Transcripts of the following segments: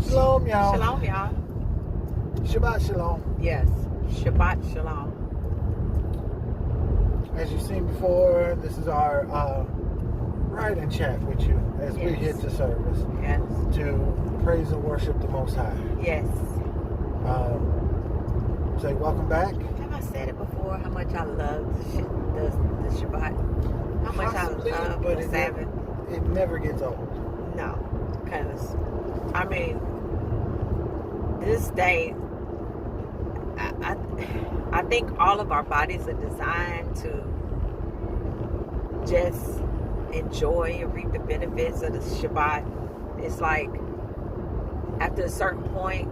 Shalom, y'all. Shalom, y'all. Shabbat Shalom. Yes, Shabbat Shalom. As you've seen before, this is our ride and chat with you as we hit the service. Yes. To praise and worship the Most High. Yes. Say welcome back. Have I said it before? How much I love the Shabbat? How much Possibly, I love but the Sabbath? It never gets old. No, because I mean, this day, I think all of our bodies are designed to just enjoy and reap the benefits of the Shabbat. It's like after a certain point,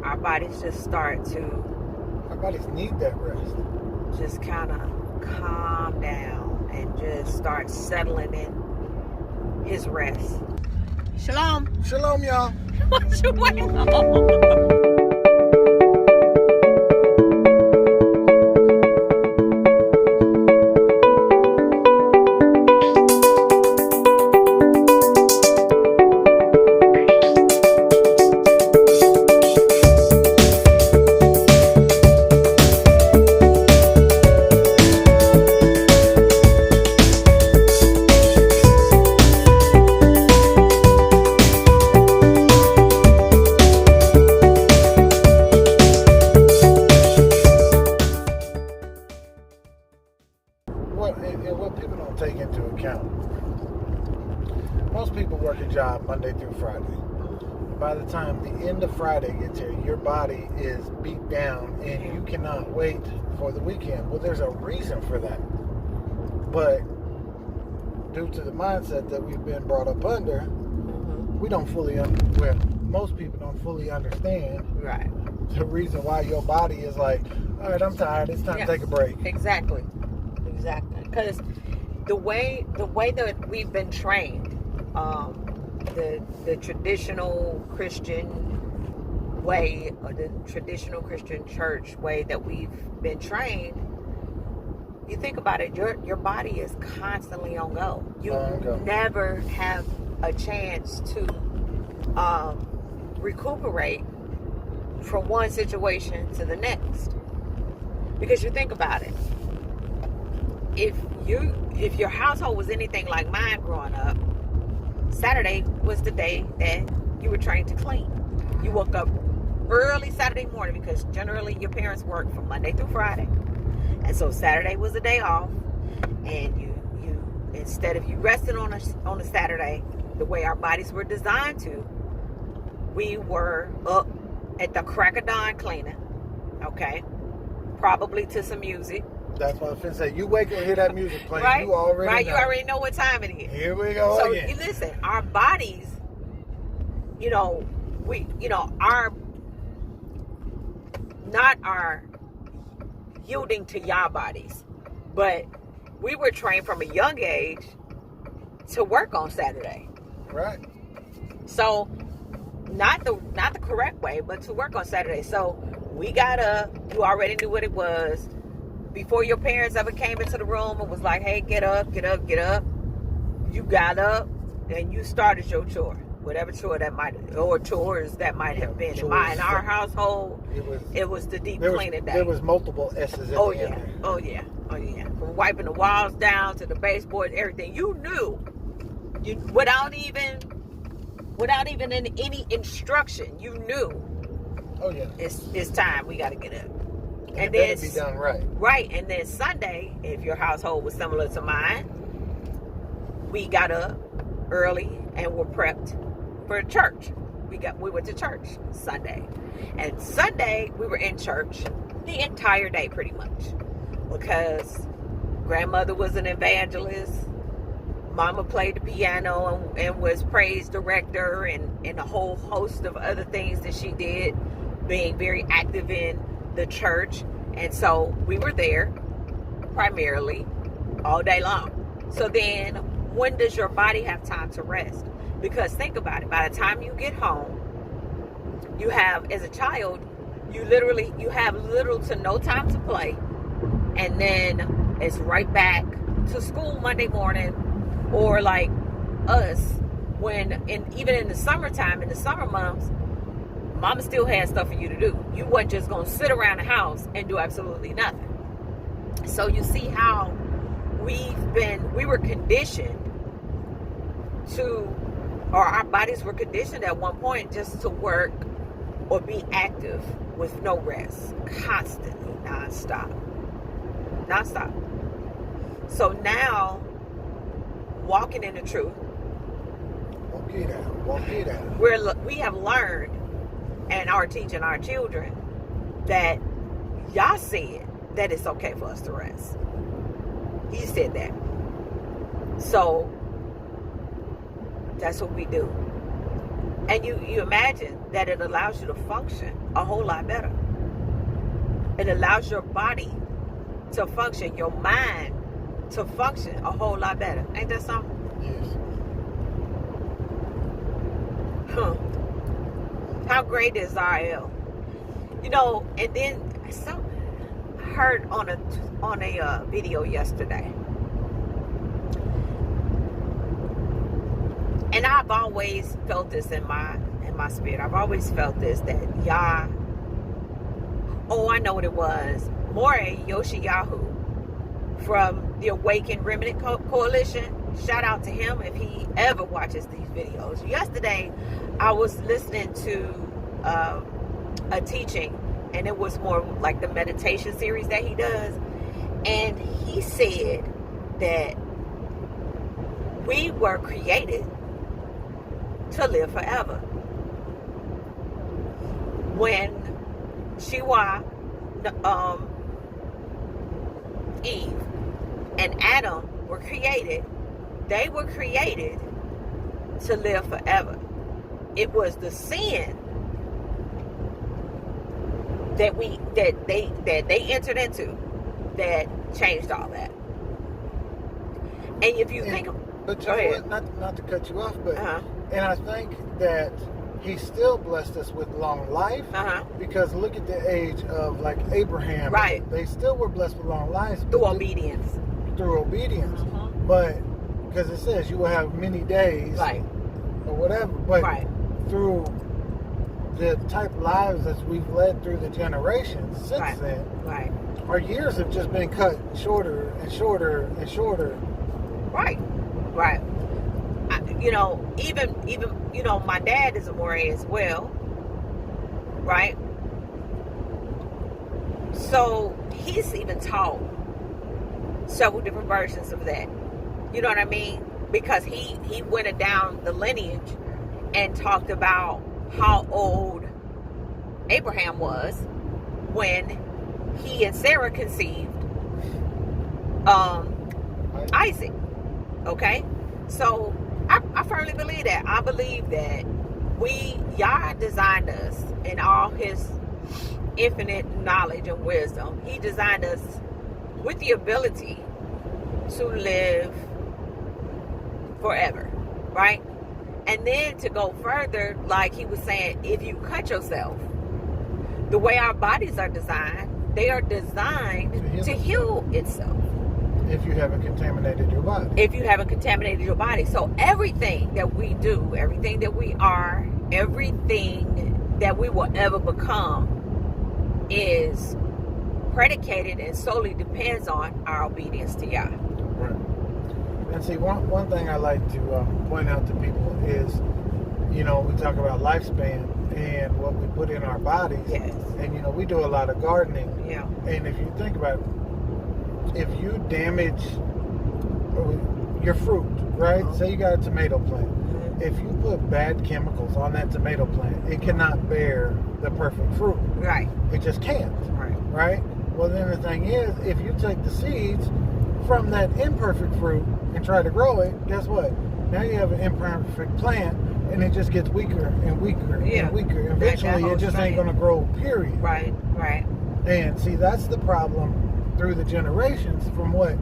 our bodies just start to. Our bodies need that rest. Just kind of calm down and just start settling in his rest. Shalom. Shalom, y'all. What you waiting on? What people don't take into account, most people work a job Monday through Friday. By the time the end of Friday gets here, your body is beat down and you cannot wait for the weekend. Well, there's a reason for that. But due to the mindset that we've been brought up under, we don't fully, most people don't fully understand the reason why your body is like, all right, I'm tired, it's time to take a break. Exactly. Because the way that we've been trained, the traditional Christian way, or the traditional Christian church way that we've been trained, you think about it, your body is constantly on go. You never have a chance to recuperate from one situation to the next. Because you think about it, if your household was anything like mine growing up, Saturday was the day that you were trained to clean. You woke up early Saturday morning because generally your parents work from Monday through Friday, and so Saturday was a day off. And you instead of you resting on a Saturday, the way our bodies were designed to, we were up at the crack of dawn cleaning. Okay, probably to some music. That's what I was going to say. You wake up and hear that music playing, right? You already know. You already know what time it is. Here we go so again. Listen, our bodies, not our yielding to Yah bodies, but we were trained from a young age to work on Saturday. Right. So, not the correct way, but to work on Saturday. So, we got up. You already knew what it was. Before your parents ever came into the room and was like, hey, get up. You got up and you started your chore. Whatever chore that chores that might have been. In our household, it was the deep cleaning day. There was multiple S's at the end there. Oh yeah. From wiping the walls down to the baseboard, everything. You knew. Without even any instruction, you knew. Oh yeah. It's time. We got to get up. And then it better be done right. Right. And then Sunday, if your household was similar to mine, we got up early and were prepped for church. We went to church Sunday. And Sunday, we were in church the entire day pretty much. Because grandmother was an evangelist. Mama played the piano and was praise director and a whole host of other things that she did, being very active in the church. And so we were there primarily all day long. So then when does your body have time to rest? Because think about it, by the time you get home, you have, as a child, you have little to no time to play. And then it's right back to school Monday morning. Or like us, even in the summertime, in the summer months, Mama still had stuff for you to do. You wasn't just going to sit around the house and do absolutely nothing. So you see how we were conditioned to, or our bodies were conditioned at one point just to work or be active with no rest, constantly, nonstop. So now, walking in the truth, walk it out. we have learned and are teaching our children that Yah said that it's okay for us to rest. He said that. So that's what we do. And you imagine that it allows you to function a whole lot better. It allows your body to function, your mind to function a whole lot better. Ain't that something? Yes. How great is RL? You know, and then I heard on a video yesterday, and I've always felt this in my spirit. I've always felt this, that Yah. Oh, I know what it was. Moreh Yoshiyahu from the Awakened Remnant Coalition. Shout out to him if he ever watches these videos. Yesterday, I was listening to a teaching, and it was more like the meditation series that he does. And he said that we were created to live forever. When Shiwa, Eve, and Adam were created, they were created to live forever. It was the sin that they entered into that changed all that. And if you think, but you know what, not to cut you off, but and I think that he still blessed us with long life, because look at the age of like Abraham. Right. They still were blessed with long lives through obedience. Through obedience, but because it says you will have many days, right, or whatever. But right, through the type of lives that we've led through the generations since then, right, our years have just been cut shorter and shorter and shorter. Right, right. You know, even you know, my dad is a Moreh as well, right? So he's even taught several different versions of that. You know what I mean? Because he went down the lineage and talked about how old Abraham was when he and Sarah conceived Isaac. Okay? So I firmly believe that. I believe that Yah designed us in all his infinite knowledge and wisdom. He designed us with the ability to live forever, right? And then to go further, like he was saying, if you cut yourself, the way our bodies are designed, they are designed to heal itself. If you haven't contaminated your body. If you haven't contaminated your body. So everything that we do, everything that we are, everything that we will ever become is predicated and solely depends on our obedience to Yah. Right. And see, one thing I like to point out to people is, you know, we talk about lifespan and what we put in our bodies. Yes. And, you know, we do a lot of gardening. Yeah. And if you think about it, if you damage your fruit, right? Say you got a tomato plant. If you put bad chemicals on that tomato plant, it cannot bear the perfect fruit. Right. It just can't. Right. Well, then the thing is, if you take the seeds from that imperfect fruit and try to grow it, guess what? Now you have an imperfect plant, and it just gets weaker and weaker and weaker. Eventually, it just ain't going to grow, period. Right. And see, that's the problem through the generations from what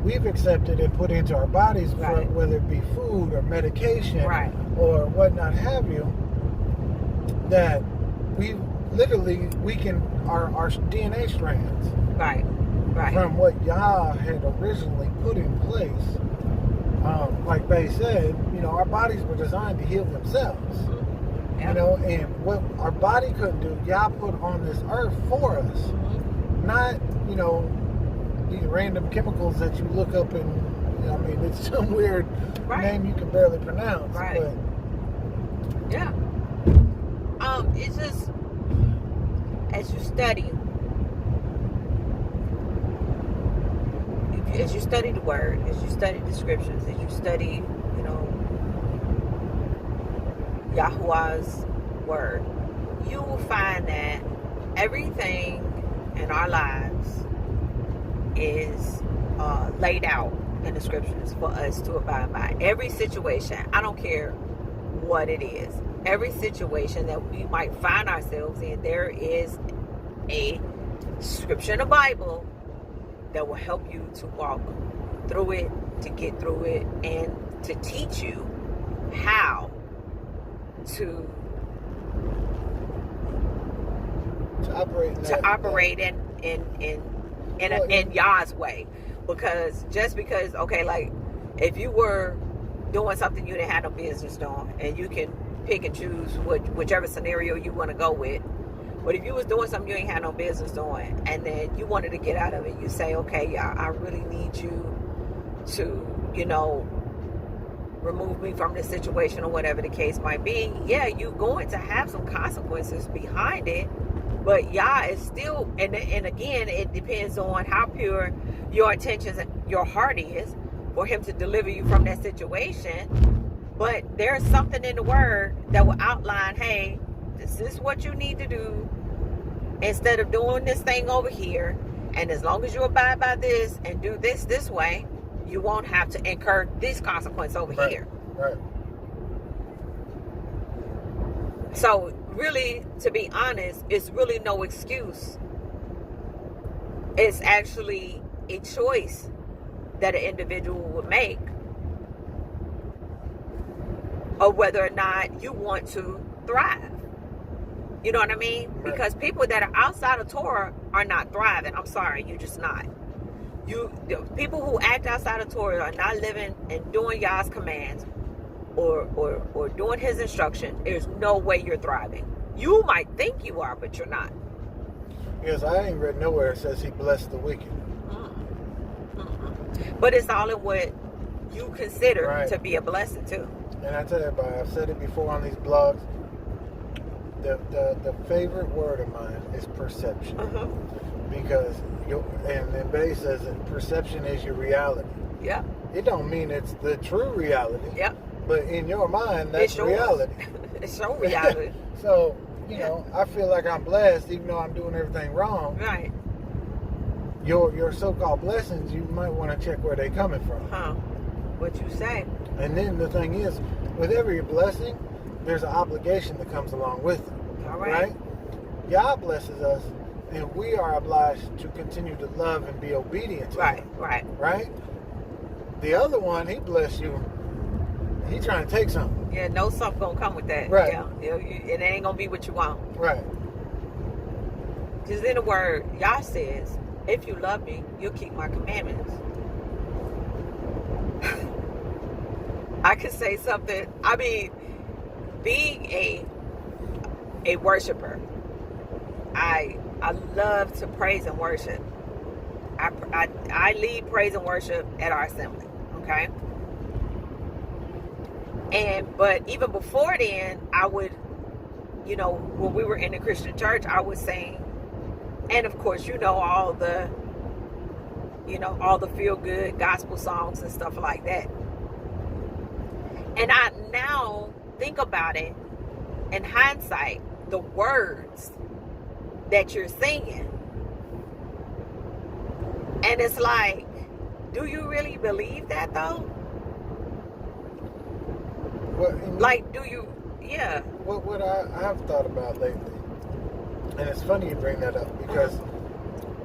we've accepted and put into our bodies, whether it be food or medication or whatnot have you, that we literally weaken our DNA strands. Right. From what Yah had originally put in place. Like Bay said, you know, our bodies were designed to heal themselves. Yeah. You know, and what our body couldn't do, Yah put on this earth for us. Mm-hmm. Not, you know, these random chemicals that you look up and, I mean, it's some weird name you can barely pronounce. Right. But yeah. It's just, as you study the word, as you study the scriptures, as you study, you know, Yahuwah's word, you will find that everything in our lives is laid out in the scriptures for us to abide by. Every situation, I don't care what it is, every situation that we might find ourselves in, there is a scripture in the Bible that will help you to walk through it, to get through it, and to teach you how to operate in Yah's way. Because just because, okay, like if you were doing something you didn't have no business doing, and you can pick and choose whichever scenario you want to go with. But if you was doing something you ain't had no business doing, and then you wanted to get out of it, you say, okay, yeah, I really need you to, you know, remove me from this situation or whatever the case might be. Yeah, you're going to have some consequences behind it. But Yah is still, and again, it depends on how pure your intentions and your heart is for him to deliver you from that situation. But there's something in the word that will outline, hey, this is what you need to do instead of doing this thing over here. And as long as you abide by this and do this way, you won't have to incur this consequence over here. Right. So really, to be honest, it's really no excuse. It's actually a choice that an individual would make of whether or not you want to thrive. You know what I mean? Right. Because people that are outside of Torah are not thriving. I'm sorry, you're just not. The people who act outside of Torah are not living and doing Yah's commands or doing his instruction. There's no way you're thriving. You might think you are, but you're not. Yes, I ain't read nowhere it says he blessed the wicked. But it's all in what you consider to be a blessing too. And I tell everybody, I've said it before on these blogs, the favorite word of mine is perception. Because and then Bay says that perception is your reality. Yeah. It don't mean it's the true reality. Yeah. But in your mind, that's reality. It's your reality. So, you know, I feel like I'm blessed even though I'm doing everything wrong. Right. Your so-called blessings, you might want to check where they're coming from. What you say. And then the thing is, with every blessing, there's an obligation that comes along with it. All right. Yah blesses us, and we are obliged to continue to love and be obedient to him. Right? The other one, he bless you, he trying to take something. Yeah, no something gonna come with that. Right. Yeah, it ain't gonna be what you want. Right. Because in the word, Yah says, if you love me, you'll keep my commandments. I could say something. I mean, being a worshiper, I love to praise and worship. I lead praise and worship at our assembly. Okay. But even before then, I would, you know, when we were in the Christian church, I would sing, and of course, you know, all the feel good gospel songs and stuff like that. And I now think about it in hindsight, the words that you're singing. And it's like, do you really believe that though? Like, do you, yeah. What I have thought about lately, and it's funny you bring that up because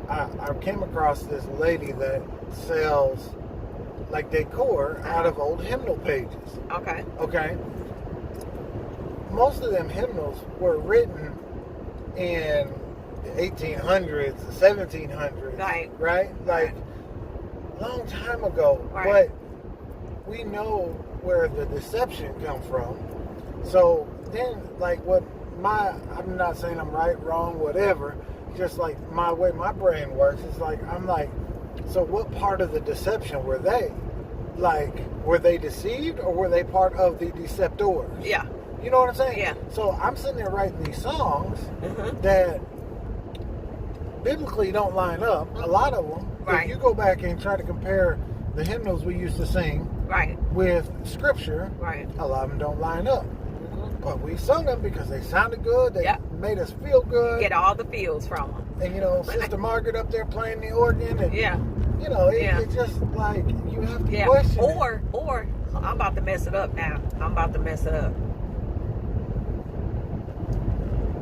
I came across this lady that sells like decor out of old hymnal pages. Okay. Most of them hymnals were written in the 1800s, the 1700s. Right? Like, long time ago. But we know where the deception come from. So then, like, I'm not saying I'm right, wrong, whatever. Just like my way my brain works, it's like, I'm like, so what part of the deception were they? Like, were they deceived or were they part of the deceptors? Yeah. You know what I'm saying? Yeah. So I'm sitting there writing these songs Mm-hmm. that biblically don't line up. A lot of them. Right. If you go back and try to compare the hymnals we used to sing Right. with scripture, Right. a lot of them don't line up. Mm-hmm. But we sung them because they sounded good. They Yep. made us feel good. Get all the feels from them. And, you know, Sister Margaret up there playing the organ. And, Yeah. you know, Yeah. it's just like, you have to Yeah. question it. Or I'm about to mess it up now. I'm about to mess it up.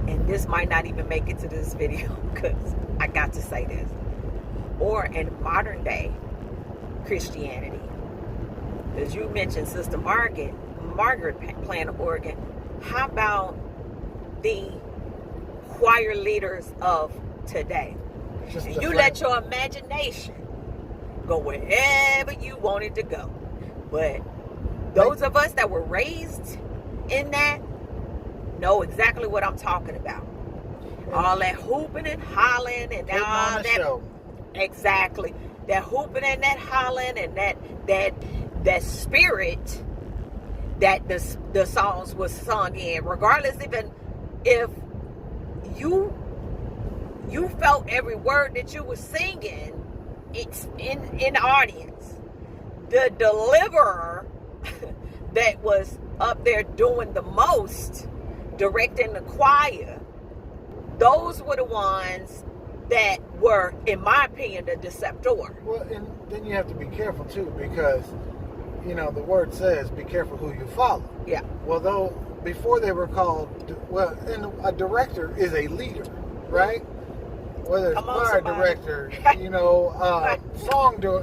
And this might not even make it to this video because I got to say this. Or in modern day Christianity. As you mentioned, Sister Margaret playing the organ. How about the choir leaders of today? Just And the you fact- let your imagination go wherever you want it to go. But those of us that were raised in that know exactly what I'm talking about. All that hooping and hollering and Putting all on a that. show. Exactly. That hooping and that hollering and that spirit that the songs was sung in, regardless even if you felt every word that you were singing, it's in the audience. The deliverer that was up there doing the most, directing the choir, those were the ones that were, in my opinion, the deceptor. Well, and then you have to be careful too, because, you know, the word says, be careful who you follow. Yeah. Well, though, before they were called, well, and a director is a leader, right? Whether it's Come on, choir somebody. director, you know,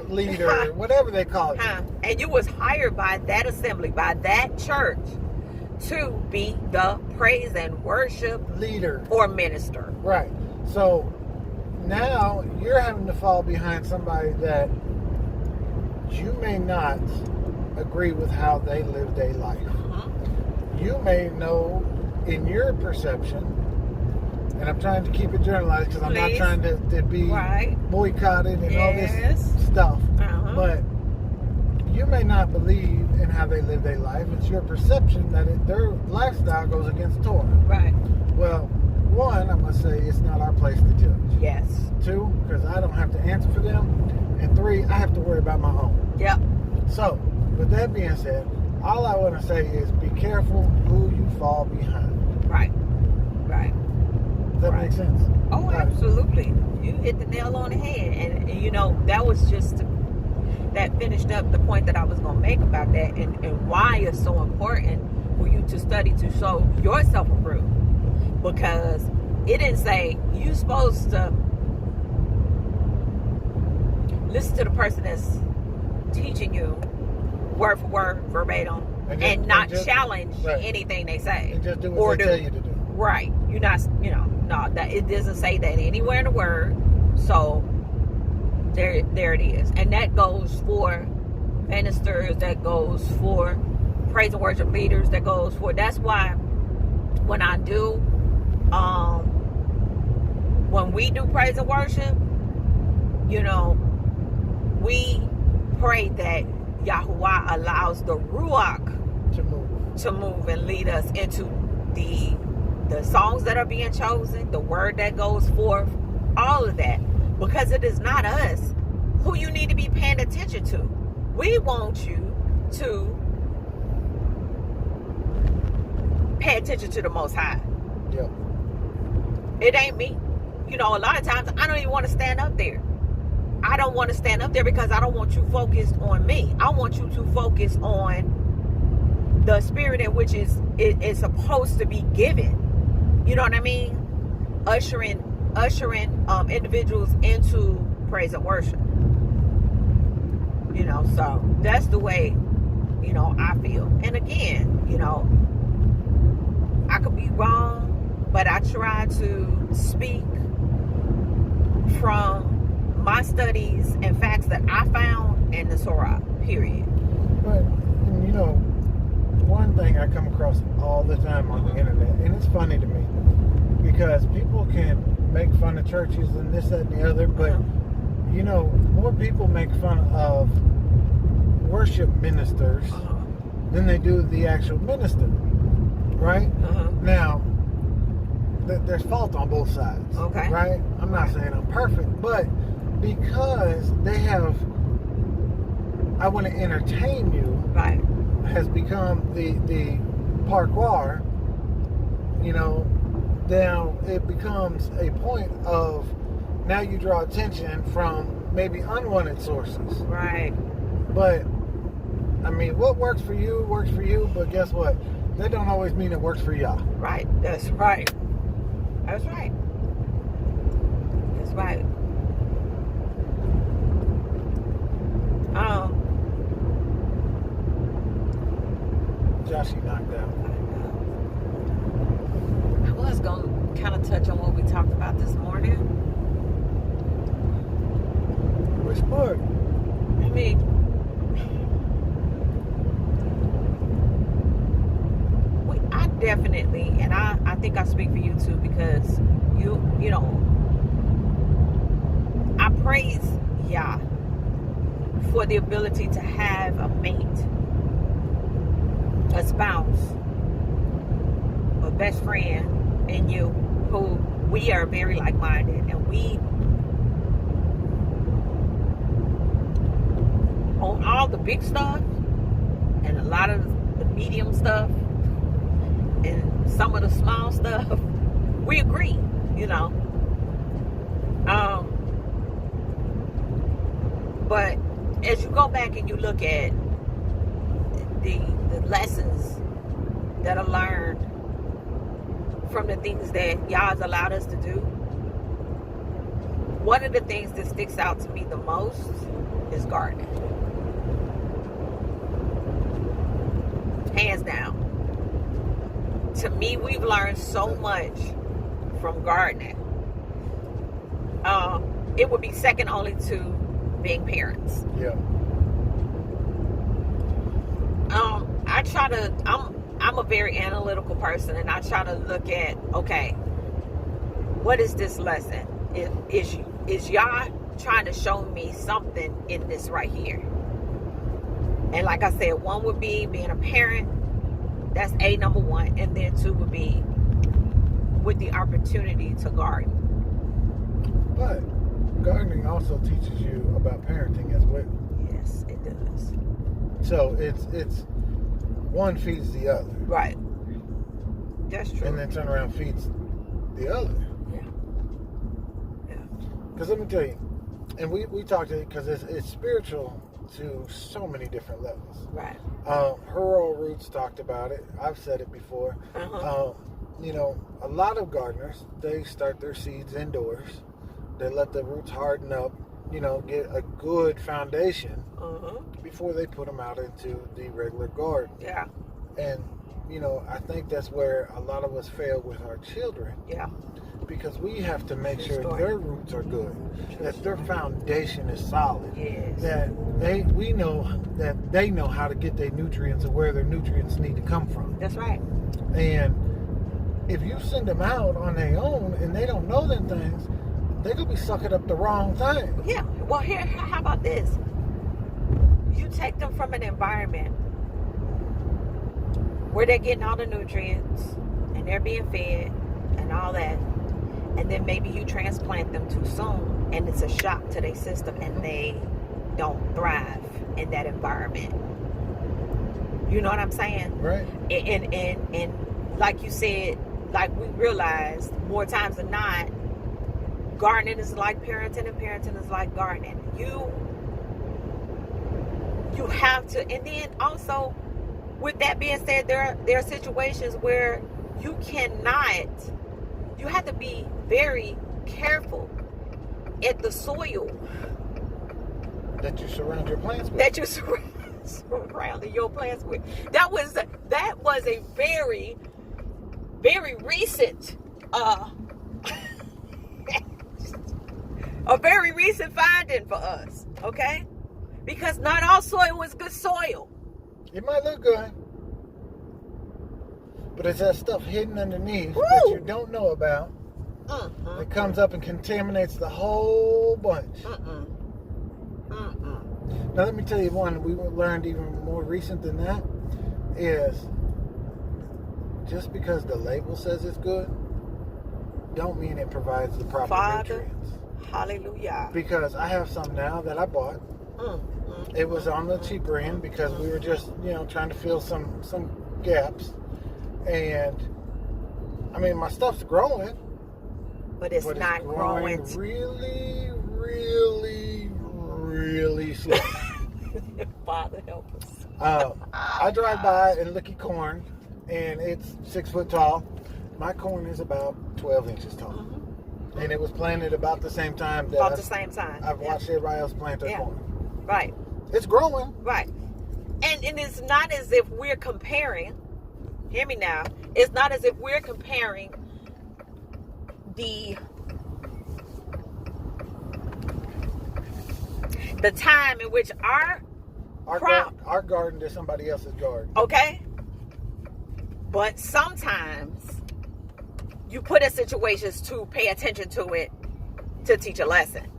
leader, whatever they call it. And you was hired by that assembly, by that church, to be the praise and worship Leader. or minister. Right. So now you're having to fall behind somebody that you may not agree with how they live their life. Mm-hmm. You may know in your perception, and I'm trying to keep it generalized because I'm not Please. trying to be Right. boycotted and all this Yes. stuff. Uh-huh. But you may not believe in how they live their life. It's your perception that their lifestyle goes against Torah. Right. Well, one, I'm going to say it's not our place to judge. Yes. Two, because I don't have to answer for them. And three, I have to worry about my own. Yep. So, with that being said, all I want to say is be careful who you fall behind. Right. Right. Does that Right. make sense? Oh, absolutely. You hit the nail on the head. And you know, that was just, that finished up the point that I was going to make about that and why it's so important for you to study to show yourself approved. Because it didn't say you're supposed to listen to the person that's teaching you word for word, verbatim, and not challenge right. anything they say. And just do what they tell you to do. Right. You're not, you know, no, that it doesn't say that anywhere in the word. So there it is. And that goes for ministers, that goes for praise and worship leaders, that goes for, that's why when I do, when we do praise and worship, you know, we pray that Yahuwah allows the Ruach to move and lead us into the songs that are being chosen, the word that goes forth, all of that. Because it is not us who you need to be paying attention to. We want you to pay attention to the Most High. Yeah. It ain't me. You know, a lot of times I don't even want to stand up there. I don't want to stand up there because I don't want you focused on me. I want you to focus on the spirit in which it is supposed to be given. You know what I mean? Ushering individuals into praise and worship. You know, so that's the way, you know, I feel. And again, you know, I could be wrong, but I try to speak from my studies and facts that I found in the Torah, period. But, you know, one thing I come across all the time on the internet, and it's funny to me because people can make fun of churches and this, that, and the other, but you know, more people make fun of worship ministers than they do the actual minister, right? Now, there's fault on both sides, right? I'm not saying I'm perfect, but because they have, I want to entertain you, has become the parkour, you know, now it becomes a point of, now you draw attention from maybe unwanted sources. Right. But, I mean, what works for you, but guess what? That don't always mean it works for y'all. Right. That's right. That's right. That's right. Joshy knocked out. I was going to kind of touch on what we talked about this morning. Which part? I mean, I definitely, and I think I speak for you too, because you know, I praise Yah for the ability to have a mate, a spouse, a best friend in you, who we are very like-minded, and we on all the big stuff and a lot of the medium stuff and some of the small stuff, we agree, you know. But as you go back and you look at the lessons that are learned from the things that Yah's allowed us to do, one of the things that sticks out to me the most is gardening. Hands down. To me, we've learned so much from gardening. It would be second only to being parents. Yeah. I'm a very analytical person, and I try to look at, okay, what is this lesson? Is Yah trying to show me something in this right here? And like I said, one would be being a parent. That's number one. And then two would be with the opportunity to garden. But gardening also teaches you about parenting as well. Yes, it does. So it's one feeds the other. Right. That's true. And then turn around and feeds the other. Yeah. Yeah. Because let me tell you, and we talked to it because it's spiritual to so many different levels. Right. Rural Roots talked about it. I've said it before. You know, a lot of gardeners, they start their seeds indoors. They let the roots harden up, you know, get a good foundation before they put them out into the regular garden. Yeah. And, you know, I think that's where a lot of us fail with our children. Yeah. Because we have to make sure their roots are good, that their foundation is solid, Yes. that they know how to get their nutrients and where their nutrients need to come from. That's right. And if you send them out on their own and they don't know them things, they're gonna be sucking up the wrong thing. Yeah. Well, how about this? You take them from an environment where they're getting all the nutrients and they're being fed and all that, and then maybe you transplant them too soon and it's a shock to their system and they don't thrive in that environment. You know what I'm saying? Right. And like you said, like we realized more times than not, gardening is like parenting and parenting is like gardening. You have to, and then also with that being said, there are situations where you have to be very careful at the soil that you surround your plants with. That you surrounding your plants with. That was a very, very recent a very recent finding for us, okay? Because not all soil was good soil. It might look good. But it's that stuff hidden underneath Woo! that you don't know about. It comes up and contaminates the whole bunch. Now let me tell you one we learned even more recent than that is just because the label says it's good, don't mean it provides the proper nutrients. Hallelujah. Because I have some now that I bought. It was on the cheaper end because we were just, trying to fill some gaps. And I mean, my stuff's growing. But it's not growing really, really, really slow. Father help us. I drive by and look at corn, and it's 6 foot tall. My corn is about 12 inches tall. And it was planted about the same time that I've watched everybody else plant their corn. Right. It's growing. Right. And it's not as if we're comparing, hear me now, it's not as if we're comparing the time in which our garden to somebody else's garden. Okay? But sometimes you put in situations to pay attention to it to teach a lesson.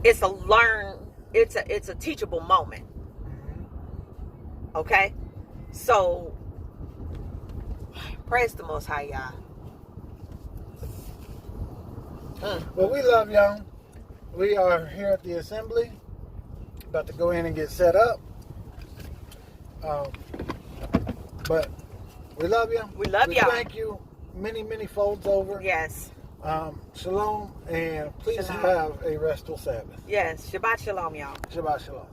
It's a teachable moment. Okay? So praise the Most High, y'all. Well, we love y'all. We are here at the assembly, about to go in and get set up. But we love you. We love y'all. Thank you. Many, many folds over. Yes. Shalom, and please Shalom. have a restful Sabbath. Yes. Shabbat Shalom, y'all. Shabbat Shalom.